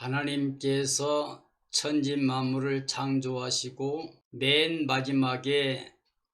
하나님께서 천지만물을 창조하시고 맨 마지막에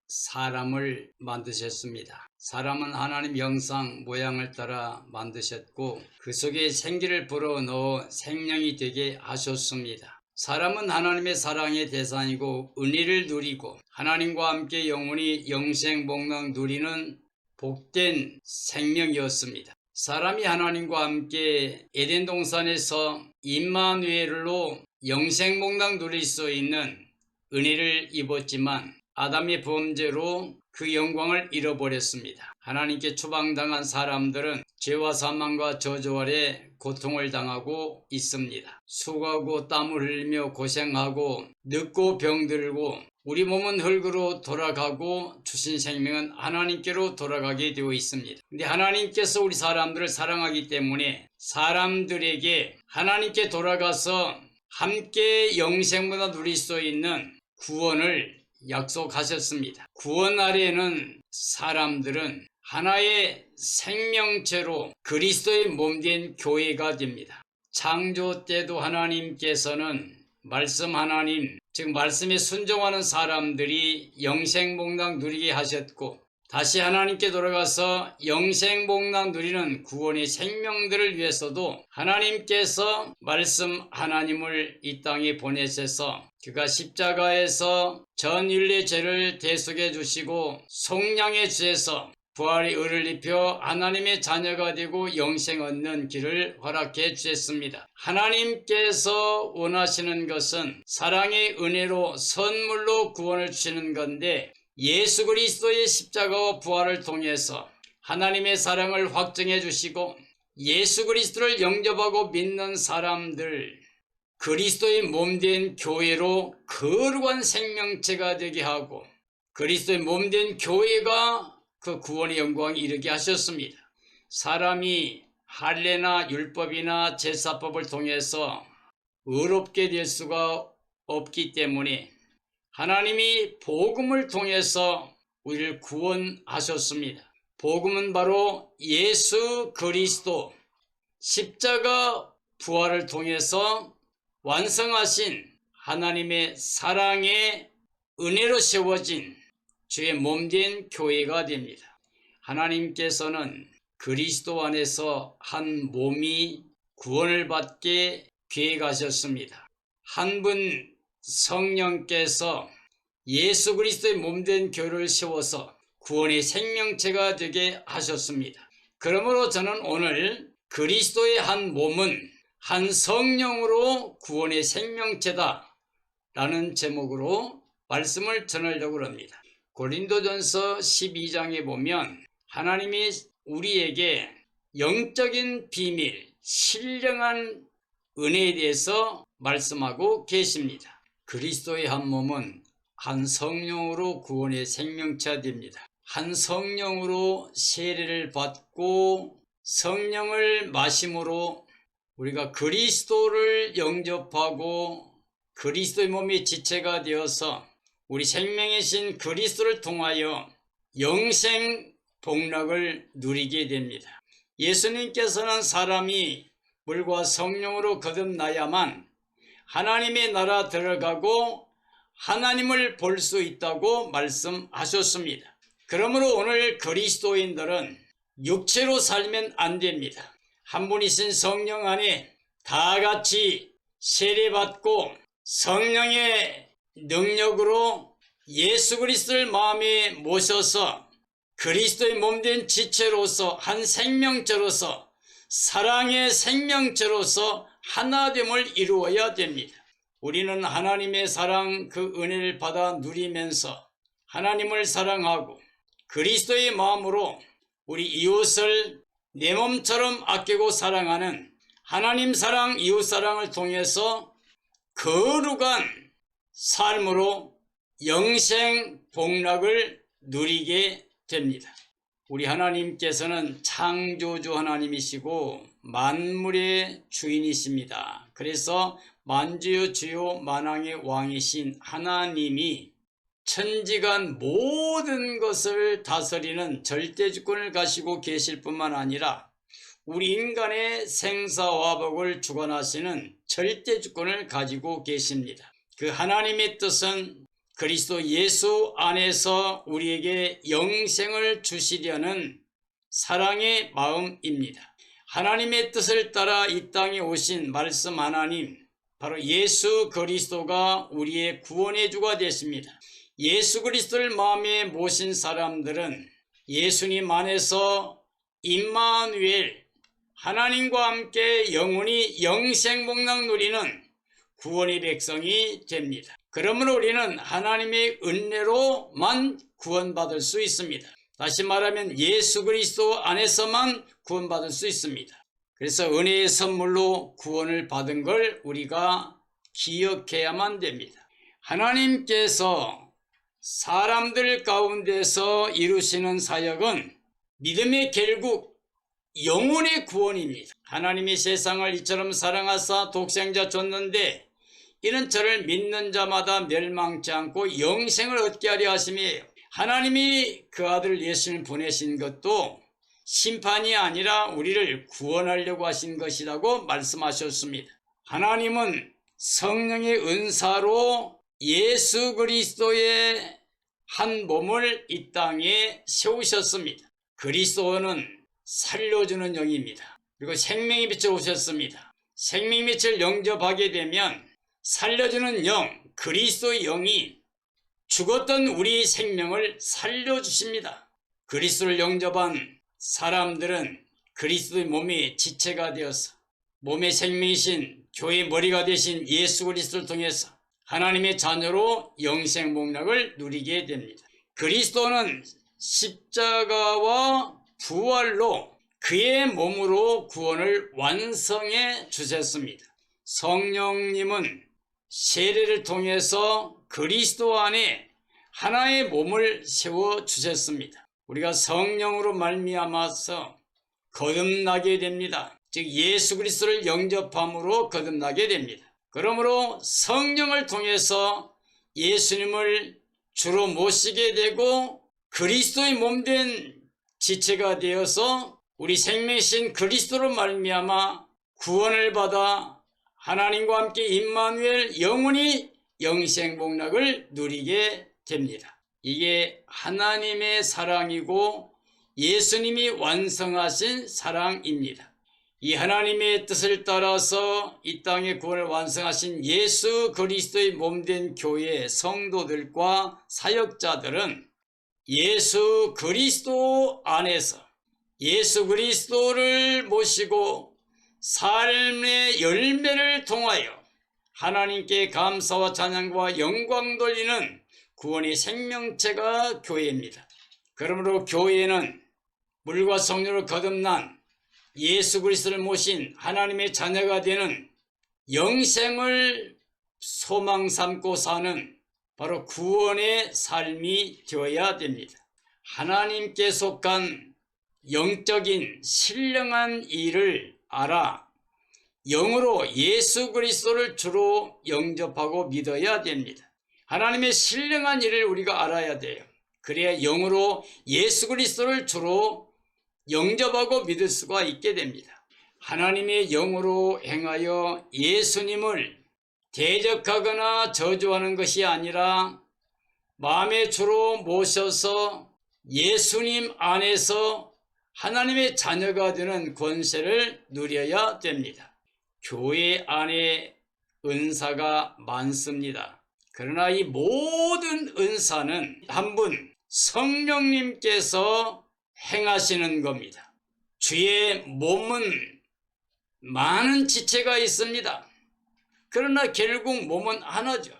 사람을 만드셨습니다. 사람은 하나님 형상 모양을 따라 만드셨고 그 속에 생기를 불어넣어 생명이 되게 하셨습니다. 사람은 하나님의 사랑의 대상이고 은혜를 누리고 하나님과 함께 영원히 영생복락 누리는 복된 생명이었습니다. 사람이 하나님과 함께 에덴 동산에서 임마누엘로 영생복락 누릴 수 있는 은혜를 입었지만 아담의 범죄로 그 영광을 잃어버렸습니다. 하나님께 추방당한 사람들은 죄와 사망과 저주 아래 고통을 당하고 있습니다. 수고하고 땀을 흘리며 고생하고 늙고 병들고 우리 몸은 흙으로 돌아가고 주신 생명은 하나님께로 돌아가게 되어 있습니다. 근데 하나님께서 우리 사람들을 사랑하기 때문에 사람들에게 하나님께 돌아가서 함께 영생보다 누릴 수 있는 구원을 약속하셨습니다. 구원 아래에는 사람들은 하나의 생명체로 그리스도의 몸된 교회가 됩니다. 창조 때도 하나님께서는 말씀 하나님, 즉 말씀에 순종하는 사람들이 영생복락 누리게 하셨고 다시 하나님께 돌아가서 영생복락 누리는 구원의 생명들을 위해서도 하나님께서 말씀 하나님을 이 땅에 보내셔서 그가 십자가에서 전 인류의 죄를 대속해 주시고 속량해 주셔서 부활의 의를 입혀 하나님의 자녀가 되고 영생 얻는 길을 허락해 주셨습니다. 하나님께서 원하시는 것은 사랑의 은혜로 선물로 구원을 주시는 건데 예수 그리스도의 십자가와 부활을 통해서 하나님의 사랑을 확증해 주시고 예수 그리스도를 영접하고 믿는 사람들 그리스도의 몸된 교회로 거룩한 생명체가 되게 하고 그리스도의 몸된 교회가 그 구원의 영광에 이르게 하셨습니다. 사람이 할례나 율법이나 제사법을 통해서 의롭게 될 수가 없기 때문에 하나님이 복음을 통해서 우리를 구원하셨습니다. 복음은 바로 예수 그리스도 십자가 부활을 통해서 완성하신 하나님의 사랑의 은혜로 세워진 주의 몸된 교회가 됩니다. 하나님께서는 그리스도 안에서 한 몸이 구원을 받게 계획하셨습니다. 한 분 성령께서 예수 그리스도의 몸된 교회를 세워서 구원의 생명체가 되게 하셨습니다. 그러므로 저는 오늘 그리스도의 한 몸은 한 성령으로 구원의 생명체다 라는 제목으로 말씀을 전하려고 합니다. 고린도전서 12장에 보면 하나님이 우리에게 영적인 비밀, 신령한 은혜에 대해서 말씀하고 계십니다. 그리스도의 한 몸은 한 성령으로 구원의 생명체가 됩니다. 한 성령으로 세례를 받고 성령을 마심으로 우리가 그리스도를 영접하고 그리스도의 몸의 지체가 되어서 우리 생명이신 그리스도를 통하여 영생 복락을 누리게 됩니다. 예수님께서는 사람이 물과 성령으로 거듭나야만 하나님의 나라 들어가고 하나님을 볼 수 있다고 말씀하셨습니다. 그러므로 오늘 그리스도인들은 육체로 살면 안 됩니다. 한 분이신 성령 안에 다 같이 세례받고 성령의 능력으로 예수 그리스도를 마음에 모셔서 그리스도의 몸된 지체로서 한 생명체로서 사랑의 생명체로서 하나됨을 이루어야 됩니다. 우리는 하나님의 사랑 그 은혜를 받아 누리면서 하나님을 사랑하고 그리스도의 마음으로 우리 이웃을 내 몸처럼 아끼고 사랑하는 하나님 사랑 이웃 사랑을 통해서 거룩한 삶으로 영생 복락을 누리게 됩니다. 우리 하나님께서는 창조주 하나님이시고 만물의 주인이십니다. 그래서 만주의 주요 만왕의 왕이신 하나님이 천지간 모든 것을 다스리는 절대주권을 가지고 계실 뿐만 아니라 우리 인간의 생사화복을 주관하시는 절대 주권을 가지고 계십니다. 그 하나님의 뜻은 그리스도 예수 안에서 우리에게 영생을 주시려는 사랑의 마음입니다. 하나님의 뜻을 따라 이 땅에 오신 말씀 하나님, 바로 예수 그리스도가 우리의 구원의 주가 되십니다. 예수 그리스도를 마음에 모신 사람들은 예수님 안에서 임마누엘, 하나님과 함께 영원히 영생복락 누리는 구원의 백성이 됩니다. 그러므로 우리는 하나님의 은혜로만 구원받을 수 있습니다. 다시 말하면 예수 그리스도 안에서만 구원받을 수 있습니다. 그래서 은혜의 선물로 구원을 받은 걸 우리가 기억해야만 됩니다. 하나님께서 사람들 가운데서 이루시는 사역은 믿음의 결국 영혼의 구원입니다. 하나님이 세상을 이처럼 사랑하사 독생자 줬는데 이는 저를 믿는 자마다 멸망치 않고 영생을 얻게 하려 하심이에요. 하나님이 그 아들 예수를 보내신 것도 심판이 아니라 우리를 구원하려고 하신 것이라고 말씀하셨습니다. 하나님은 성령의 은사로 예수 그리스도의 한 몸을 이 땅에 세우셨습니다. 그리스도는 살려주는 영입니다. 그리고 생명의 빛을 오셨습니다. 생명의 빛을 영접하게 되면 살려주는 영, 그리스도의 영이 죽었던 우리 생명을 살려주십니다. 그리스도를 영접한 사람들은 그리스도의 몸이 지체가 되어서 몸의 생명이신 교회의 머리가 되신 예수 그리스도를 통해서 하나님의 자녀로 영생복락을 누리게 됩니다. 그리스도는 십자가와 부활로 그의 몸으로 구원을 완성해 주셨습니다. 성령님은 세례를 통해서 그리스도 안에 하나의 몸을 세워 주셨습니다. 우리가 성령으로 말미암아서 거듭나게 됩니다. 즉 예수 그리스도를 영접함으로 거듭나게 됩니다. 그러므로 성령을 통해서 예수님을 주로 모시게 되고 그리스도의 몸된 지체가 되어서 우리 생명이신 그리스도로 말미암아 구원을 받아 하나님과 함께 임마누엘 영원히 영생복락을 누리게 됩니다. 이게 하나님의 사랑이고 예수님이 완성하신 사랑입니다. 이 하나님의 뜻을 따라서 이 땅의 구원을 완성하신 예수 그리스도의 몸된 교회 성도들과 사역자들은 예수 그리스도 안에서 예수 그리스도를 모시고 삶의 열매를 통하여 하나님께 감사와 찬양과 영광 돌리는 구원의 생명체가 교회입니다. 그러므로 교회는 물과 성령으로 거듭난 예수 그리스도를 모신 하나님의 자녀가 되는 영생을 소망 삼고 사는 바로 구원의 삶이 되어야 됩니다. 하나님께 속한 영적인 신령한 일을 알아 영으로 예수 그리스도를 주로 영접하고 믿어야 됩니다. 하나님의 신령한 일을 우리가 알아야 돼요. 그래야 영으로 예수 그리스도를 주로 영접하고 믿을 수가 있게 됩니다. 하나님의 영으로 행하여 예수님을 대적하거나 저주하는 것이 아니라 마음의 주로 모셔서 예수님 안에서 하나님의 자녀가 되는 권세를 누려야 됩니다. 교회 안에 은사가 많습니다. 그러나 이 모든 은사는 한 분 성령님께서 행하시는 겁니다. 주의 몸은 많은 지체가 있습니다. 그러나 결국 몸은 하나죠.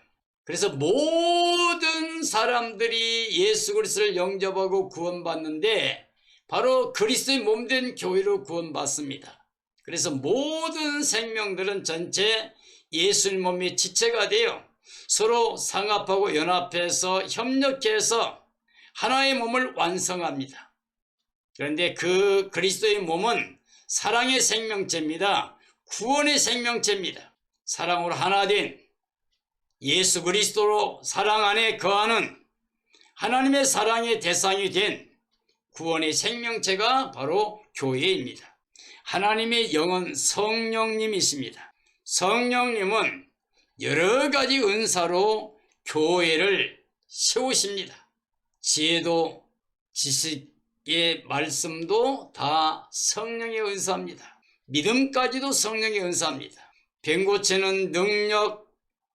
그래서 모든 사람들이 예수 그리스도를 영접하고 구원받는데 바로 그리스도의 몸된 교회로 구원받습니다. 그래서 모든 생명들은 전체 예수님 몸의 지체가 되어 서로 상합하고 연합해서 협력해서 하나의 몸을 완성합니다. 그런데 그 그리스도의 몸은 사랑의 생명체입니다. 구원의 생명체입니다. 사랑으로 하나 된 예수 그리스도로 사랑 안에 거하는 하나님의 사랑의 대상이 된 구원의 생명체가 바로 교회입니다. 하나님의 영은 성령님이십니다. 성령님은 여러 가지 은사로 교회를 세우십니다. 지혜도 지식의 말씀도 다 성령의 은사입니다. 믿음까지도 성령의 은사입니다. 병 고치는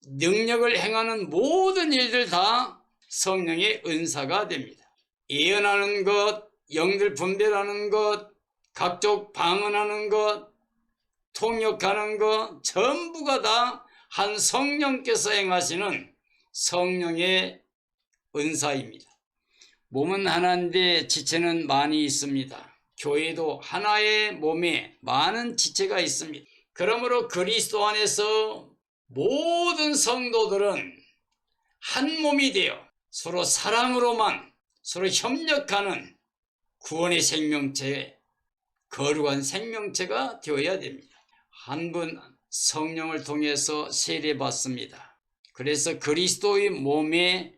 능력을 행하는 모든 일들 다 성령의 은사가 됩니다. 예언하는 것, 영들 분별하는 것, 각종 방언하는 것, 통역하는 것 전부가 다 한 성령께서 행하시는 성령의 은사입니다. 몸은 하나인데 지체는 많이 있습니다. 교회도 하나의 몸에 많은 지체가 있습니다. 그러므로 그리스도 안에서 모든 성도들은 한 몸이 되어 서로 사랑으로만 서로 협력하는 구원의 생명체, 거룩한 생명체가 되어야 됩니다. 한 분 성령을 통해서 세례받습니다. 그래서 그리스도의 몸에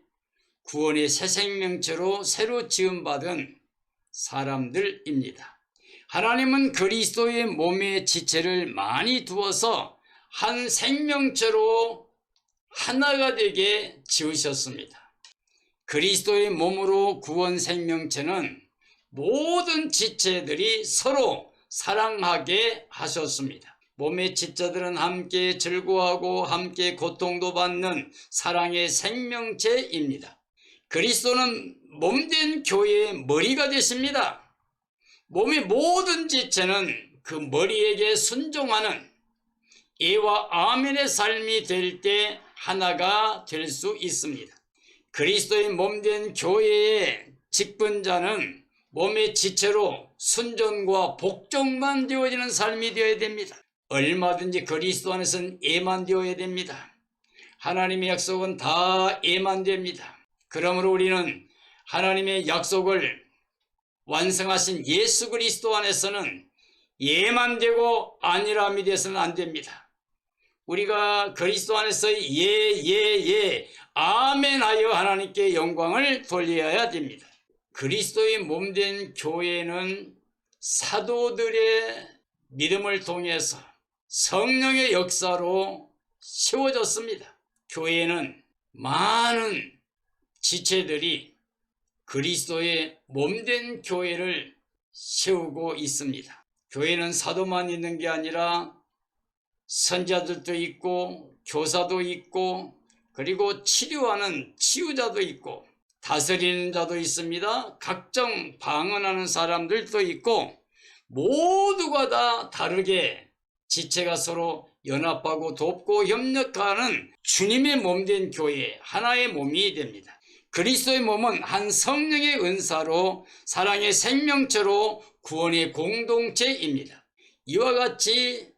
구원의 새 생명체로 새로 지음받은 사람들입니다. 하나님은 그리스도의 몸의 지체를 많이 두어서 한 생명체로 하나가 되게 지으셨습니다. 그리스도의 몸으로 구원 생명체는 모든 지체들이 서로 사랑하게 하셨습니다. 몸의 지체들은 함께 즐거워하고 함께 고통도 받는 사랑의 생명체입니다. 그리스도는 몸된 교회의 머리가 되십니다. 몸의 모든 지체는 그 머리에게 순종하는 예와 아멘의 삶이 될 때 하나가 될 수 있습니다. 그리스도의 몸된 교회의 직분자는 몸의 지체로 순종과 복종만 되어지는 삶이 되어야 됩니다. 얼마든지 그리스도 안에서는 예만 되어야 됩니다. 하나님의 약속은 다 예만 됩니다. 그러므로 우리는 하나님의 약속을 완성하신 예수 그리스도 안에서는 예만 되고 아니람이 되어서는 안 됩니다. 우리가 그리스도 안에서 예 아멘 하여 하나님께 영광을 돌려야 됩니다. 그리스도의 몸된 교회는 사도들의 믿음을 통해서 성령의 역사로 세워졌습니다. 교회는 많은 지체들이 그리스도의 몸된 교회를 세우고 있습니다. 교회는 사도만 있는 게 아니라 선지자들도 있고 교사도 있고 그리고 치료하는 치유자도 있고 다스리는 자도 있습니다. 각종 방언하는 사람들도 있고 모두가 다 다르게 지체가 서로 연합하고 돕고 협력하는 주님의 몸된 교회 하나의 몸이 됩니다. 그리스도의 몸은 한 성령의 은사로 사랑의 생명체로 구원의 공동체입니다. 이와 같이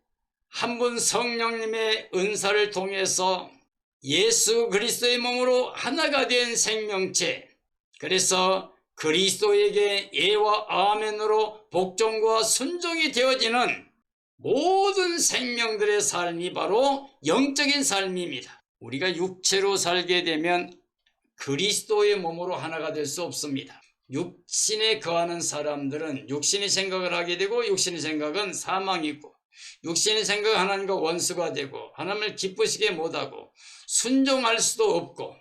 한 분 성령님의 은사를 통해서 예수 그리스도의 몸으로 하나가 된 생명체, 그래서 그리스도에게 예와 아멘으로 복종과 순종이 되어지는 모든 생명들의 삶이 바로 영적인 삶입니다. 우리가 육체로 살게 되면 그리스도의 몸으로 하나가 될 수 없습니다. 육신에 거하는 사람들은 육신의 생각을 하게 되고 육신의 생각은 사망이고 육신의 생각은 하나님과 원수가 되고 하나님을 기쁘시게 못하고 순종할 수도 없고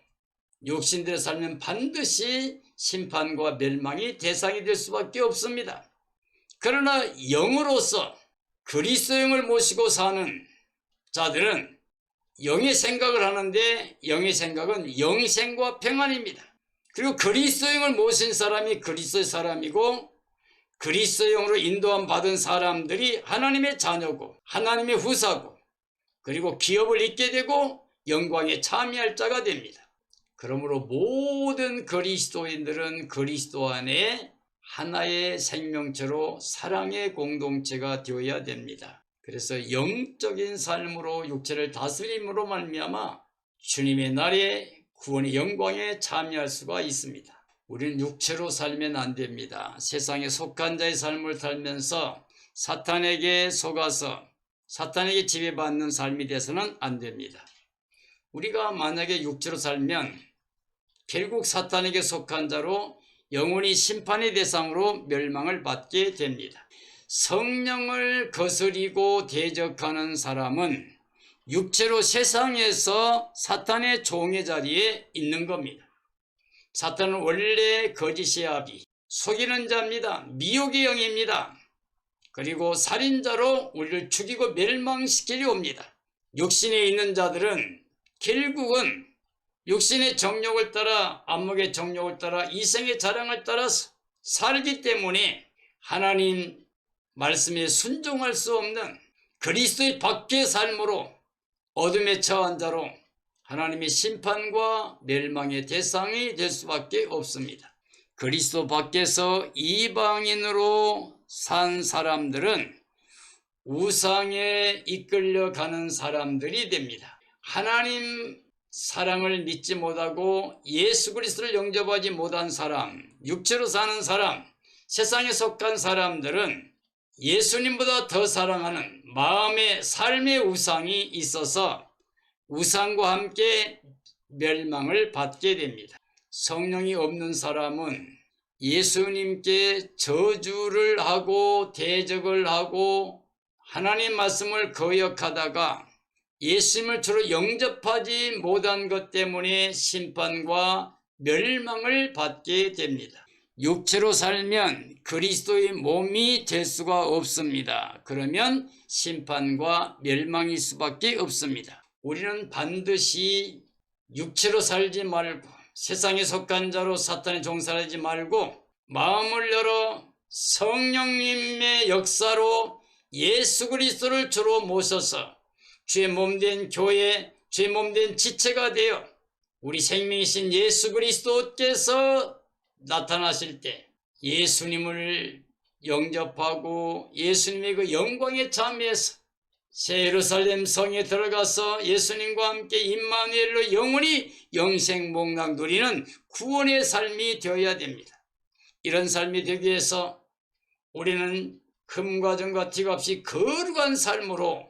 육신대로 살면 반드시 심판과 멸망이 대상이 될 수밖에 없습니다. 그러나 영으로서 그리스도 영을 모시고 사는 자들은 영의 생각을 하는데 영의 생각은 영생과 평안입니다. 그리고 그리스도 영을 모신 사람이 그리스도의 사람이고 그리스도 영으로 인도함 받은 사람들이 하나님의 자녀고 하나님의 후사고 그리고 기업을 잇게 되고 영광에 참여할 자가 됩니다. 그러므로 모든 그리스도인들은 그리스도 안에 하나의 생명체로 사랑의 공동체가 되어야 됩니다. 그래서 영적인 삶으로 육체를 다스림으로 말미암아 주님의 날에 구원의 영광에 참여할 수가 있습니다. 우리는 육체로 살면 안 됩니다. 세상에 속한 자의 삶을 살면서 사탄에게 속아서 사탄에게 지배받는 삶이 돼서는 안 됩니다. 우리가 만약에 육체로 살면 결국 사탄에게 속한 자로 영원히 심판의 대상으로 멸망을 받게 됩니다. 성령을 거스리고 대적하는 사람은 육체로 세상에서 사탄의 종의 자리에 있는 겁니다. 사탄은 원래 거짓의 아비, 속이는 자입니다. 미혹의 영입니다. 그리고 살인자로 우리를 죽이고 멸망시키려 옵니다. 육신에 있는 자들은 결국은 육신의 정욕을 따라, 안목의 정욕을 따라, 이생의 자랑을 따라서 살기 때문에 하나님 말씀에 순종할 수 없는 그리스도의 밖의 삶으로 어둠에 처한 자로 하나님의 심판과 멸망의 대상이 될 수밖에 없습니다. 그리스도 밖에서 이방인으로 산 사람들은 우상에 이끌려가는 사람들이 됩니다. 하나님 사랑을 믿지 못하고 예수 그리스도를 영접하지 못한 사람, 육체로 사는 사람, 세상에 속한 사람들은 예수님보다 더 사랑하는 마음의 삶의 우상이 있어서 우상과 함께 멸망을 받게 됩니다. 성령이 없는 사람은 예수님께 저주를 하고 대적을 하고 하나님 말씀을 거역하다가 예수님을 주로 영접하지 못한 것 때문에 심판과 멸망을 받게 됩니다. 육체로 살면 그리스도의 몸이 될 수가 없습니다. 그러면 심판과 멸망일 수밖에 없습니다. 우리는 반드시 육체로 살지 말고 세상에 속한 자로 사탄의 종살하지 말고 마음을 열어 성령님의 역사로 예수 그리스도를 주로 모셔서 주의 몸된 교회, 주의 몸된 지체가 되어 우리 생명이신 예수 그리스도께서 나타나실 때 예수님을 영접하고 예수님의 그 영광에 참여해서 새 예루살렘 성에 들어가서 예수님과 함께 임마누엘로 영원히 영생복락 누리는 구원의 삶이 되어야 됩니다. 이런 삶이 되기 위해서 우리는 금과 정과 티가 없이 거룩한 삶으로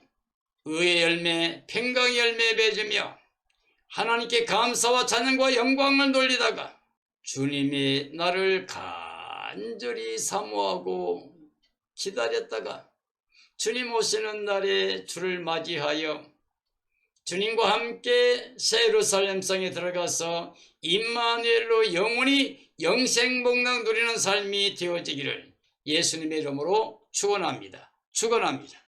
의의 열매, 평강의 열매 맺으며 하나님께 감사와 찬양과 영광을 돌리다가 주님이 나를 간절히 사모하고 기다렸다가 주님 오시는 날에 주를 맞이하여 주님과 함께 새 예루살렘 성에 들어가서 임마누엘로 영원히 영생복락 누리는 삶이 되어지기를 예수님의 이름으로 축원합니다. 축원합니다.